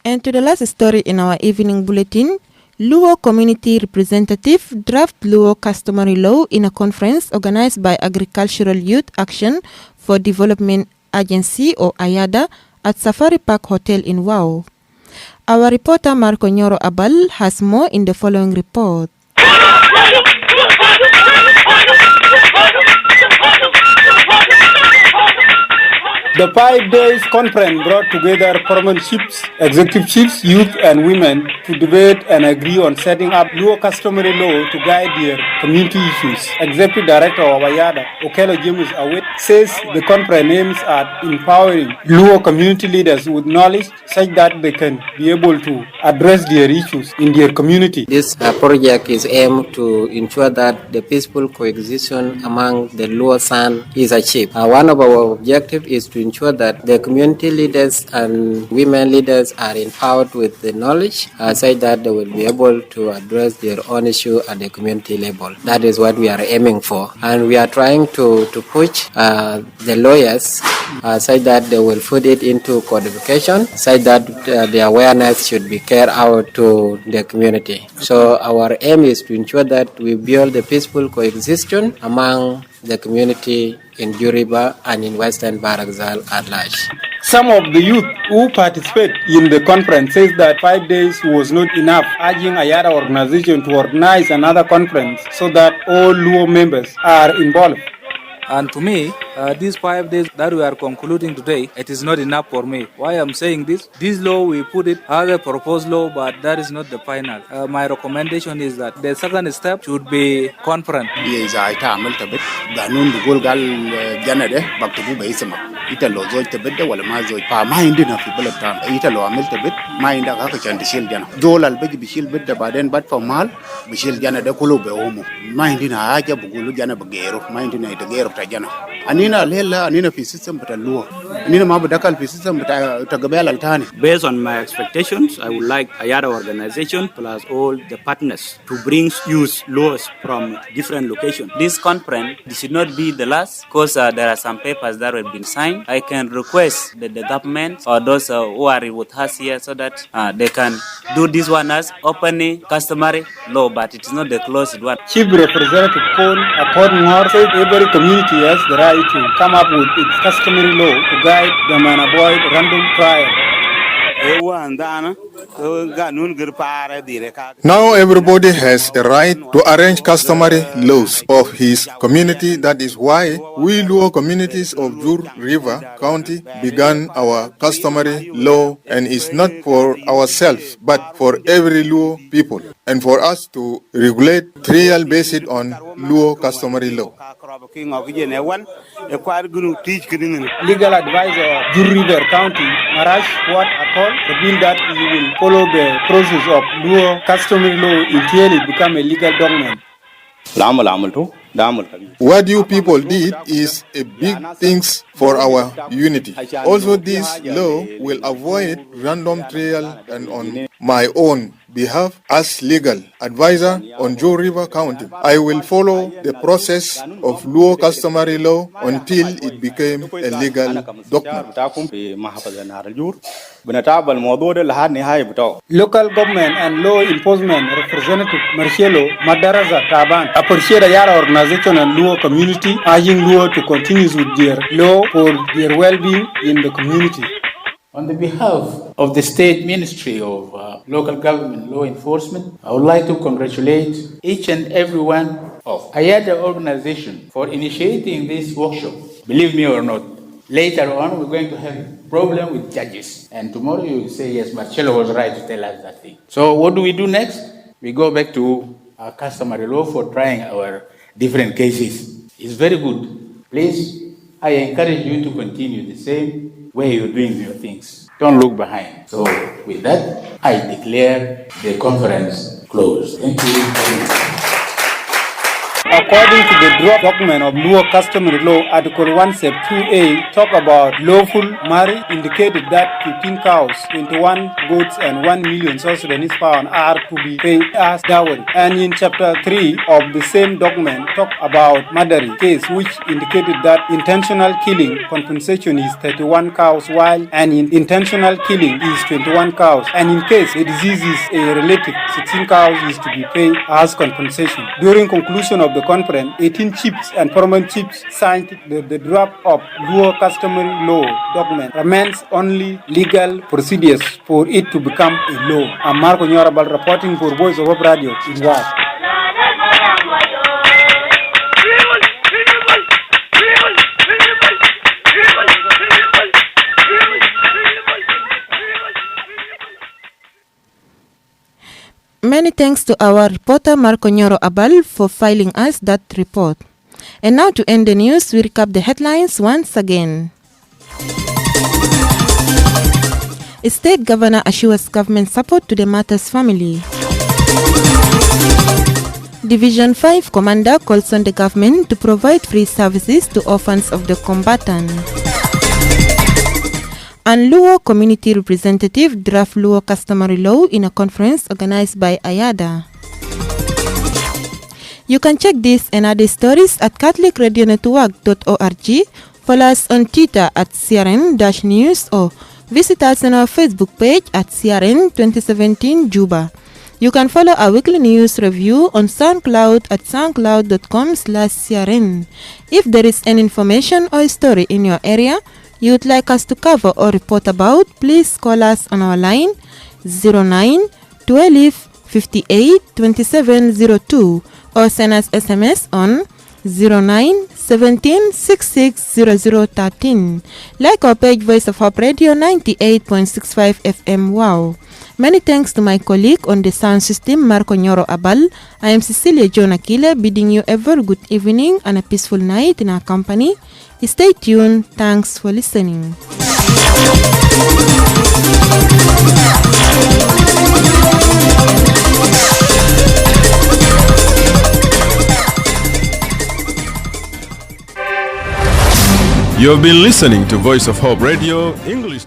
And to the last story in our evening bulletin, Luo community representative draft Luo customary law in a conference organized by Agricultural Youth Action for Development Agency or AYADA at Safari Park Hotel in Wau. Our reporter Marco Nyoro Abal has more in the following report. The 5 days conference brought together permanent chiefs, executive chiefs, youth and women to debate and agree on setting up Luo customary law to guide their community issues. Executive Director of Ayada, Okelo James Awit, says the conference aims at empowering Luo community leaders with knowledge such that they can be able to address their issues in their community. This project is aimed to ensure that the peaceful coexistence among the Luo San is achieved. One of our objectives is to ensure that the community leaders and women leaders are empowered with the knowledge such that they will be able to address their own issue at the community level. That is what we are aiming for. And we are trying to push the lawyers such that they will put it into codification, such that the awareness should be carried out to the community. So our aim is to ensure that we build the peaceful coexistence among the community in Juriba and in Western Barakzal at large. Some of the youth who participate in the conference says that 5 days was not enough, urging Ayada organization to organize another conference so that all Luo members are involved. And to me, these 5 days that we are concluding today, it is not enough for me. Why I'm saying this? This law, we put it as a proposed law, but that is not the final. My recommendation is that the second step should be conference. ita lo zoj ta bedda wala ma zoj pa ma hindi na fi balad tan ita lo amel ta bed ma inda ka kan dishil jana dolal beji bishil bedda baden bat fa mal bishil jana da kulo be omo ma hindi na haja bugulu jana bagero ma hindi na ita gero ta jana anina lela anina fi system bata luo anina ma badakal fi system bata ta gabel altani. Based on my expectations, I would like Ayada organization plus all the partners to bring youth laws from different locations. This conference should not be the last because there are some papers that have been signed. I can request that the government or those who are with us here so that they can do this one as openly customary law, but it is not the closed one. Chief Representative Kon Akon said every community has the right to come up with its customary law to guide them and avoid random trial. Now everybody has a right to arrange customary laws of his community. That is why we Luo communities of Jur River County began our customary law, and it's not for ourselves but for every Luo people, and for us to regulate trial based on Luo customary law. Legal advisor of Jur River County, Marash Wat Akol, revealed that he will follow the process of Luo customary law until it become a legal document. What you people did is a big thing for our unity. Also, this law will avoid random trial, and on my own behalf as legal advisor on Joe River County, I will follow the process of Luo customary law until it became a legal document. Local government and law enforcement representative Marcelo Madaraza Taban appreciate the Yara organization and Luo community, urging Luo to continue with their law for their well-being in the community. On the behalf of the State Ministry of Local Government Law Enforcement, I would like to congratulate each and every one of Ayada organization for initiating this workshop. Believe me or not, later on we're going to have a problem with judges. And tomorrow you will say, yes, Marcelo was right to tell us that thing. So what do we do next? We go back to our customary law for trying our different cases. It's very good. Please, I encourage you to continue the same way you're doing your things. Don't look behind. So with that, I declare the conference closed. Thank you very much. according to the draft document of Luo Customary Law, Article 1, Sec 2A, talk about lawful marriage, indicated that 15 cows, 21 goats, and 1 million South Sudanese pound are to be paid as dowry. And in Chapter 3 of the same document, talk about murder case, which indicated that intentional killing compensation is 31 cows, while an intentional killing is 21 cows. And in case the disease is a relative, 16 cows is to be paid as compensation. During conclusion of the conference, 18 chiefs and paramount chiefs signed the draft of Luo Customary Law document. Remains only legal procedures for it to become a law. I'm Marco Nyorabal reporting for Voice of Hope Radio in Ward. Many thanks to our reporter Marco Nyoro Abal for filing us that report. And now to end the news, we recap the headlines once again. State Governor assures government support to the Matters family. Division 5 Commander calls on the government to provide free services to orphans of the combatant. And Luo community representative draft Luo customary law in a conference organized by AYADA. You can check this and other stories at catholicradionetwork.org. Follow us on Twitter at CRN-News or visit us on our Facebook page at CRN 2017 Juba. You can follow our weekly news review on SoundCloud at soundcloud.com/CRN. If there is any information or story in your area you would like us to cover or report about, please call us on our line 09 12 58 2702 or send us SMS on 09 17 66 0013. Like our page Voice of Hope Radio 98.65 FM. Wow. Many thanks to my colleague on the sound system, Marco Nyoro Abal. I am Cecilia John Akile, bidding you a very good evening and a peaceful night in our company. Stay tuned. Thanks for listening. You've been listening to Voice of Hope Radio English.